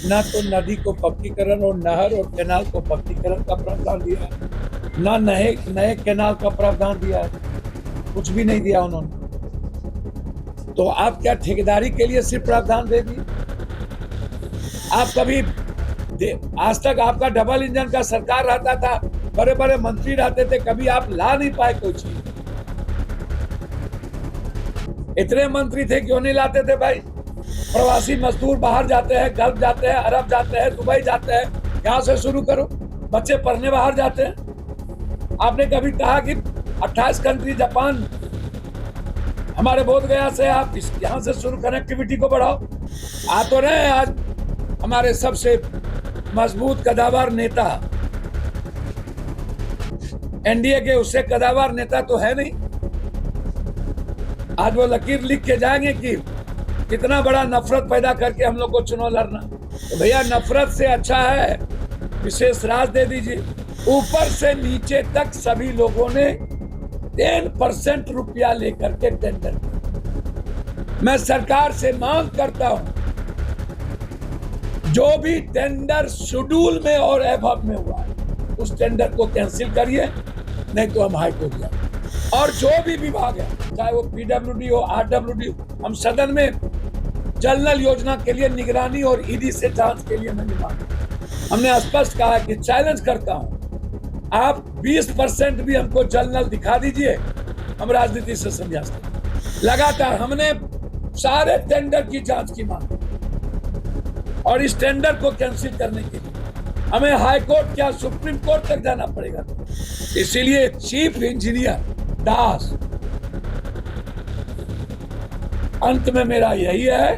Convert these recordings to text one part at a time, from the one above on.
ना तो नदी को पक्कीकरण और नहर और कैनाल को पक्कीकरण का प्रावधान दिया है, ना नए नए कैनाल का प्रावधान दिया है, कुछ भी नहीं दिया उन्होंने। तो आप क्या ठेकेदारी के लिए सिर्फ प्रावधान दे दिए? आप कभी आज तक आपका डबल इंजन का सरकार रहता था, बड़े बड़े मंत्री रहते थे, कभी आप ला नहीं पाए कोई चीज। इतने मंत्री थे, क्यों नहीं लाते थे भाई? प्रवासी मजदूर बाहर जाते हैं, गल्फ जाते हैं, अरब जाते हैं, दुबई जाते हैं, यहां से शुरू करो। बच्चे पढ़ने बाहर जाते हैं। आपने कभी कहा कि 28 कंट्री, जापान, हमारे बोध गया से आप यहां से शुरू कनेक्टिविटी को बढ़ाओ? आ तो रहे हैं आज हमारे सबसे मजबूत कदावर नेता, एनडीए के, उससे कदावर नेता तो है नहीं। आज वो लकीर लिख के जाएंगे कि कितना बड़ा नफरत पैदा करके हम लोग को चुनाव लड़ना। तो भैया, नफरत से अच्छा है विशेष राज दे दीजिए। ऊपर से नीचे तक सभी लोगों ने 10% रुपया लेकर के टेंडर। मैं सरकार से मांग करता हूं, जो भी टेंडर शेड्यूल में और एबव में हुआ है, उस टेंडर को कैंसिल करिए, नहीं तो हम हाईकोर्ट जाएंगे। और जो भी विभाग है, चाहे वो पीडब्ल्यूडी हो, आरडब्ल्यूडी हो, हम सदन में जल नल योजना के लिए निगरानी और ईडी से जांच के लिए मैंने मांगा। हमने स्पष्ट कहा कि चैलेंज करता हूं, आप 20% भी हमको जल नल दिखा दीजिए, हम राजनीति से संन्यास लेंगे। लगातार हमने सारे टेंडर की जांच की मांग, और इस टेंडर को कैंसिल करने के लिए हमें हाई कोर्ट, क्या सुप्रीम कोर्ट तक जाना पड़ेगा। इसीलिए चीफ इंजीनियर दास, अंत में मेरा यही है,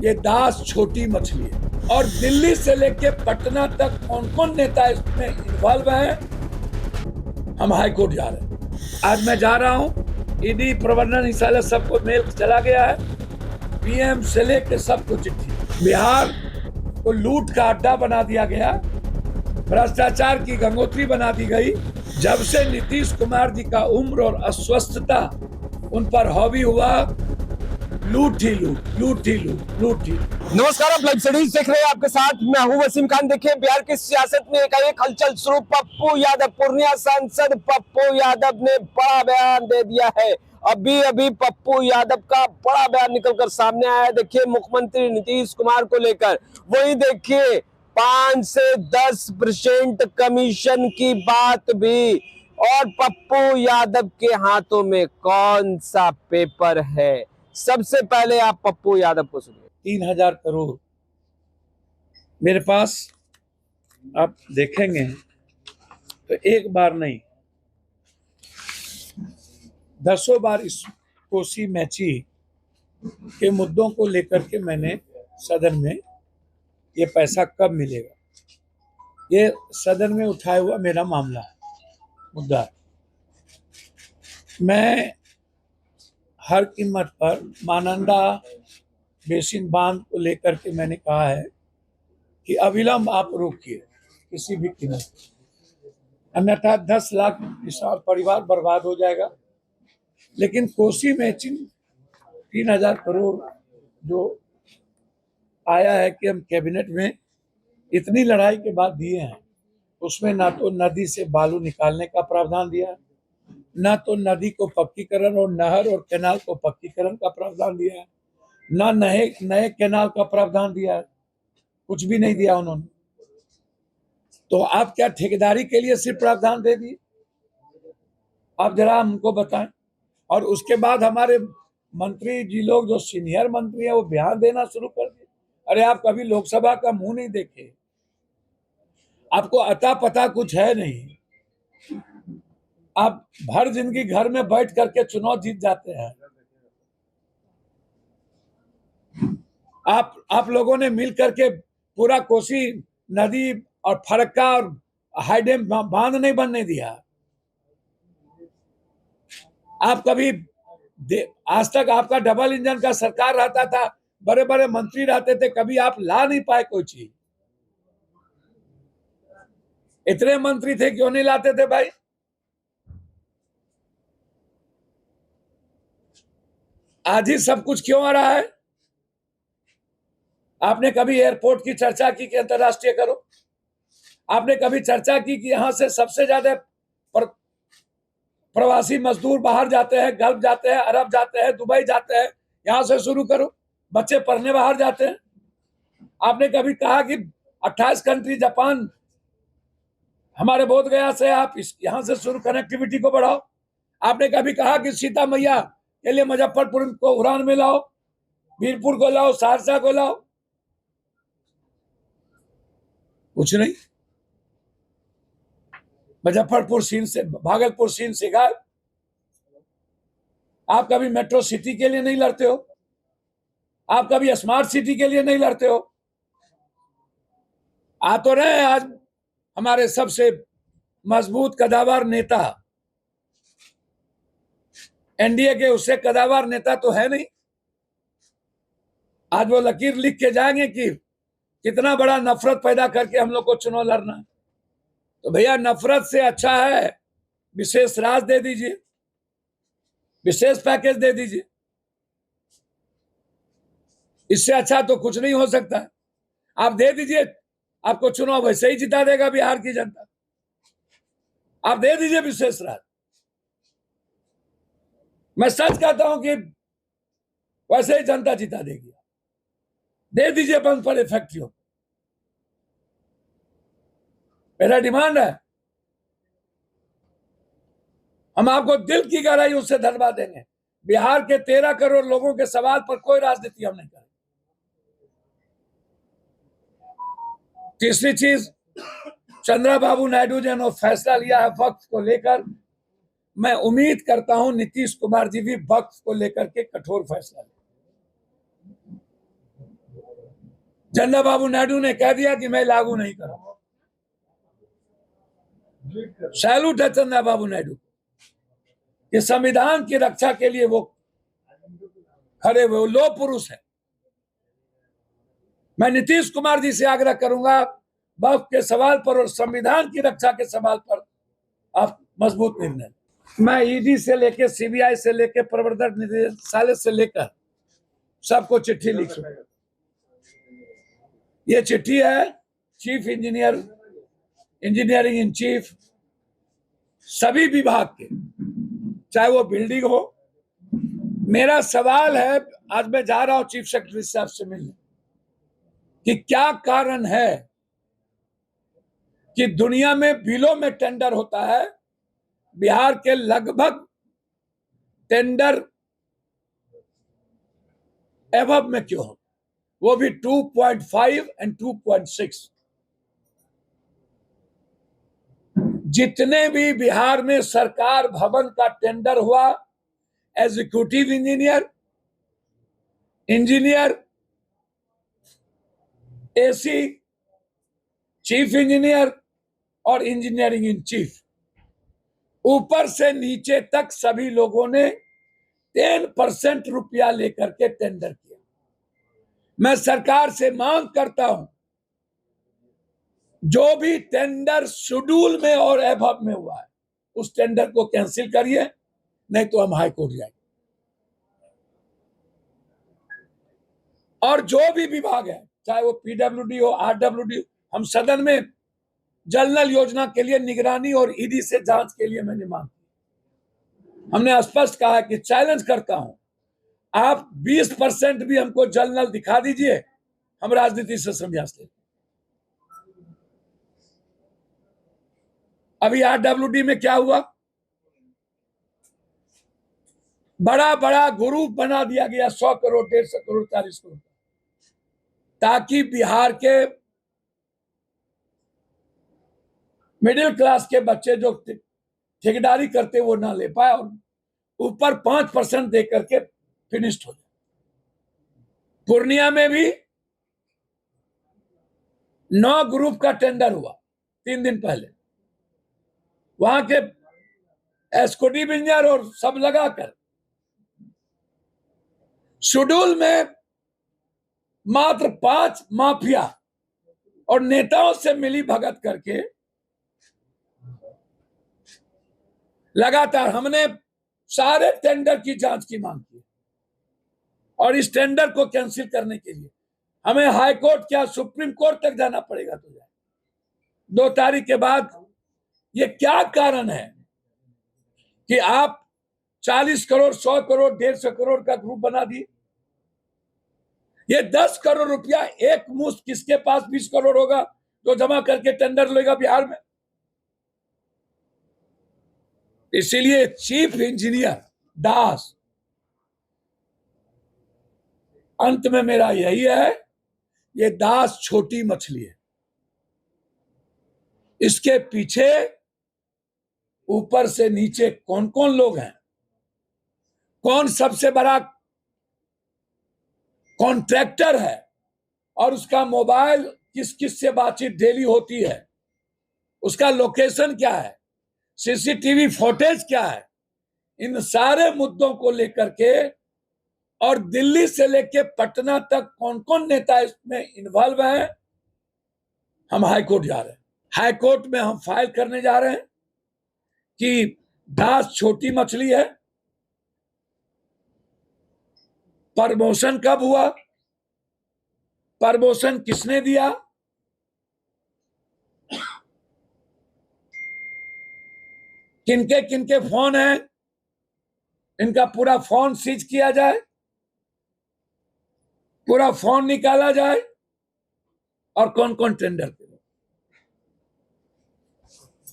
ये दास छोटी मछली है। और दिल्ली से लेके पटना तक कौन कौन नेता इसमें इन्वॉल्व है, हम हाई कोर्ट जा रहे हैं। आज मैं जा रहा हूं, ईडी, प्रवर्तन निदेशालय, सबको मेल चला गया है, पीएम से लेके सबको चिट्ठी। बिहार को लूट का अड्डा बना दिया गया, भ्रष्टाचार की गंगोत्री बना दी गई। जब से नीतीश कुमार जी का उम्र और अस्वस्थता उन पर हावी हुआ, लूट ही लूट, लूट ही लूट, लूट ही। नमस्कार, आप लाइव स्टडीज देख रहे हैं, आपके साथ मैं हूं वसीम खान। देखिए, बिहार की सियासत में एक हलचल शुरू। पप्पू यादव, पूर्णिया सांसद पप्पू यादव ने बड़ा बयान दे दिया है। अभी अभी पप्पू यादव का बड़ा बयान निकलकर सामने आया है। देखिए, मुख्यमंत्री नीतीश कुमार को लेकर, वही देखिए 5 से 10% कमीशन की बात भी। और पप्पू यादव के हाथों में कौन सा पेपर है? सबसे पहले आप पप्पू यादव को सुनिए। 3000 करोड़ मेरे पास, आप देखेंगे तो एक बार नहीं, दसों बार इस कोसी मैची के मुद्दों को लेकर के मैंने सदन में, ये पैसा कब मिलेगा, ये सदन में उठाया हुआ मेरा मामला है, मुद्दा है। मैं हर कीमत पर महानंदा बेसिन बांध को लेकर के मैंने कहा है कि अविलंब आप रोकिए किसी भी कीमत, अन्यथा 10 लाख किसान परिवार बर्बाद हो जाएगा। लेकिन कोसी मैचिंग 3000 करोड़ जो आया है कि हम कैबिनेट में इतनी लड़ाई के बाद दिए हैं, उसमें ना तो नदी से बालू निकालने का प्रावधान दिया है, ना तो नदी को पक्कीकरण और नहर और कैनाल को पक्कीकरण का प्रावधान दिया है, ना नए नए कैनाल का प्रावधान दिया है, कुछ भी नहीं दिया उन्होंने। तो आप क्या ठेकेदारी के लिए सिर्फ प्रावधान दे दिए? आप जरा हमको बताएं। और उसके बाद हमारे मंत्री जी लोग, जो सीनियर मंत्री हैं, वो बयान देना शुरू कर दिए। अरे, आप कभी लोकसभा का मुंह नहीं देखे, आपको अता पता कुछ है नहीं। आप भर जिंदगी घर में बैठ करके चुनाव जीत जाते हैं। आप लोगों ने मिल करके पूरा कोसी नदी और फरक्का और हाई डैम बांध नहीं बनने दिया। आप कभी आज तक आपका डबल इंजन का सरकार रहता था, बड़े बड़े मंत्री रहते थे, कभी आप ला नहीं पाए कोई चीज। इतने मंत्री थे, क्यों नहीं लाते थे भाई? आज ही सब कुछ क्यों आ रहा है? आपने कभी एयरपोर्ट की चर्चा की कि अंतर्राष्ट्रीय करो? आपने कभी चर्चा की कि यहां से सबसे ज्यादा प्रवासी मजदूर बाहर जाते हैं, गल्फ जाते हैं, अरब जाते हैं, दुबई जाते हैं, यहां से शुरू करो। बच्चे पढ़ने बाहर जाते हैं। आपने कभी कहा कि 28 कंट्री, जापान, हमारे बोध गया से आप यहां से शुरू कनेक्टिविटी को बढ़ाओ? आपने कभी कहा कि सीता मैया के लिए मुजफ्फरपुर को उड़ान में लाओ, वीरपुर को लाओ, सहरसा को लाओ? कुछ नहीं। मुजफ्फरपुर सीन से, भागलपुर सीन से गायब। आप कभी मेट्रो सिटी के लिए नहीं लड़ते हो? आप कभी स्मार्ट सिटी के लिए नहीं लड़ते हो? आ तो रहे हैं आज हमारे सबसे मजबूत कदावर नेता, एनडीए के, उससे कदावर नेता तो है नहीं। आज वो लकीर लिख के जाएंगे कि कितना बड़ा नफरत पैदा करके हम लोग को चुनाव लड़ना है। तो भैया, नफरत से अच्छा है विशेष राज दे दीजिए, विशेष पैकेज दे दीजिए। इससे अच्छा तो कुछ नहीं हो सकता है। आप दे दीजिए, आपको चुनाव वैसे ही जिता देगा बिहार की जनता। आप दे दीजिए विशेष राज। मैं सच कहता हूं कि वैसे ही जनता जिता देगी। दे दीजिए बंद पड़े फैक्ट्रियों। मेरा डिमांड है, हम आपको दिल की गहराइयों से धन्यवाद देंगे। बिहार के 13 करोड़ लोगों के सवाल पर कोई राजनीति हम नहीं करेंगे। तीसरी चीज, चंद्रबाबू नायडू जी ने फैसला लिया है वक्फ को लेकर। मैं उम्मीद करता हूं नीतीश कुमार जी भी वक्फ को लेकर के कठोर फैसला लें। चंद्रबाबू नायडू ने कह दिया कि मैं लागू नहीं करूंगा। सैल्यूट है चंद्रबाबू नायडू कि संविधान की रक्षा के लिए वो खड़े हुए, वो लोह पुरुष है। मैं नीतीश कुमार जी से आग्रह करूंगा, वक्फ के सवाल पर और संविधान की रक्षा के सवाल पर आप मजबूत निर्णय। मैं ईडी से लेकर, सीबीआई से लेकर, प्रवर्तन निदेशालय से लेकर सबको चिट्ठी लिख चुका। ये चिट्ठी है chief engineer, engineering in chief, सभी विभाग के, चाहे वो बिल्डिंग हो। मेरा सवाल है, आज मैं जा रहा हूं चीफ सेक्रेटरी साहब से मिलने, कि क्या कारण है कि दुनिया में बिलों में टेंडर होता है, बिहार के लगभग टेंडर एवब में क्यों हो, वो भी 2.5 एंड 2.6। जितने भी बिहार में सरकार भवन का टेंडर हुआ, executive engineer, engineer, AC, chief engineer और इंजीनियरिंग इन चीफ, ऊपर से नीचे तक सभी लोगों ने 10% रुपया लेकर के टेंडर किया। मैं सरकार से मांग करता हूं, जो भी टेंडर शेड्यूल में और एबव में हुआ है, उस टेंडर को कैंसिल करिए, नहीं तो हम हाई कोर्ट जाएंगे। और जो भी विभाग है, चाहे वो पीडब्ल्यूडी हो, आरडब्ल्यूडी हो, हम सदन में जल नल योजना के लिए निगरानी और ईडी से जांच के लिए मैंने मांग की। हमने स्पष्ट कहा कि चैलेंज करता हूं, आप 20% भी हमको जल नल दिखा दीजिए, हम राजनीति से संन्यास लेते। अभी आरडब्ल्यूडी में क्या हुआ, बड़ा बड़ा ग्रुप बना दिया गया, 100 करोड़, 150 करोड़, 40 करोड़, ताकि बिहार के मिडिल क्लास के बच्चे जो ठेकेदारी करते वो ना ले पाए और ऊपर 5% दे करके फिनिश्ड हो जाए। पूर्णिया में भी 9 ग्रुप का टेंडर हुआ 3 दिन पहले। वहां के एस्कोटिव इंजीनियर और सब लगाकर शेड्यूल में मात्र 5 माफिया और नेताओं से मिली भगत करके लगातार हमने सारे टेंडर की जांच की मांग की और इस टेंडर को कैंसिल करने के लिए हमें हाई कोर्ट क्या सुप्रीम कोर्ट तक जाना पड़ेगा तुझे 2 तारीख के बाद। ये क्या कारण है कि आप 40 करोड़ 100 करोड़ 150 करोड़ का ग्रुप बना दिए? ये 10 करोड़ रुपया एक मुश्त किसके पास 20 करोड़ होगा जो जमा करके टेंडर लेगा बिहार में? इसीलिए चीफ इंजीनियर दास, अंत में मेरा यही है, ये दास छोटी मछली है। इसके पीछे ऊपर से नीचे कौन कौन लोग हैं, कौन सबसे बड़ा कॉन्ट्रैक्टर है और उसका मोबाइल किस किस से बातचीत डेली होती है, उसका लोकेशन क्या है, सीसीटीवी फुटेज क्या है, इन सारे मुद्दों को लेकर के और दिल्ली से लेकर पटना तक कौन कौन नेता इसमें इन्वॉल्व हैं, हम हाई कोर्ट जा रहे हैं। हाई कोर्ट में हम फाइल करने जा रहे हैं कि दास छोटी मछली है। प्रमोशन कब हुआ, प्रमोशन किसने दिया, किनके किनके फोन हैं, इनका पूरा फोन सीज किया जाए, पूरा फोन निकाला जाए और कौन कौन टेंडर पे।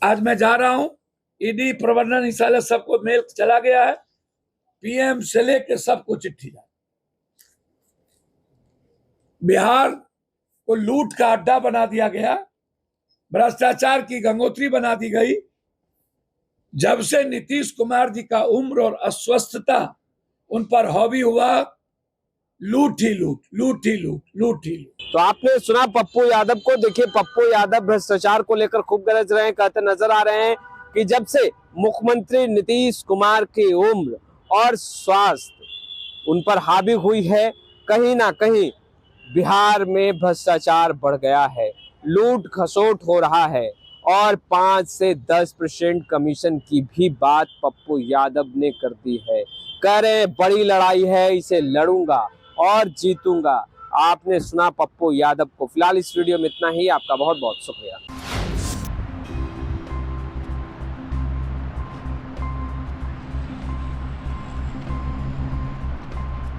आज मैं जा रहा हूं, ईडी प्रबंधन इंशाल्लाह सबको मेल चला गया है, पीएम से लेकर सबको चिट्ठी जा। बिहार को लूट का अड्डा बना दिया गया, भ्रष्टाचार की गंगोत्री बना दी गई। जब से नीतीश कुमार जी का उम्र और अस्वस्थता उन पर हावी हुआ, लूट ही लूट, लूट ही लूट, लूट ही लूट। तो आपने सुना पप्पू यादव को। देखिए, पप्पू यादव भ्रष्टाचार को लेकर खूब गरज रहे हैं, कहते नजर आ रहे हैं कि जब से मुख्यमंत्री नीतीश कुमार की उम्र और स्वास्थ्य उन पर हावी हुई है, कहीं ना कहीं बिहार में भ्रष्टाचार बढ़ गया है, लूट खसोट हो रहा है और 5 से 10% कमीशन की भी बात पप्पू यादव ने कर दी है। कह रहे बड़ी लड़ाई है, इसे लड़ूंगा और जीतूंगा। आपने सुना पप्पू यादव को। फिलहाल इस वीडियो में इतना ही। आपका बहुत बहुत शुक्रिया।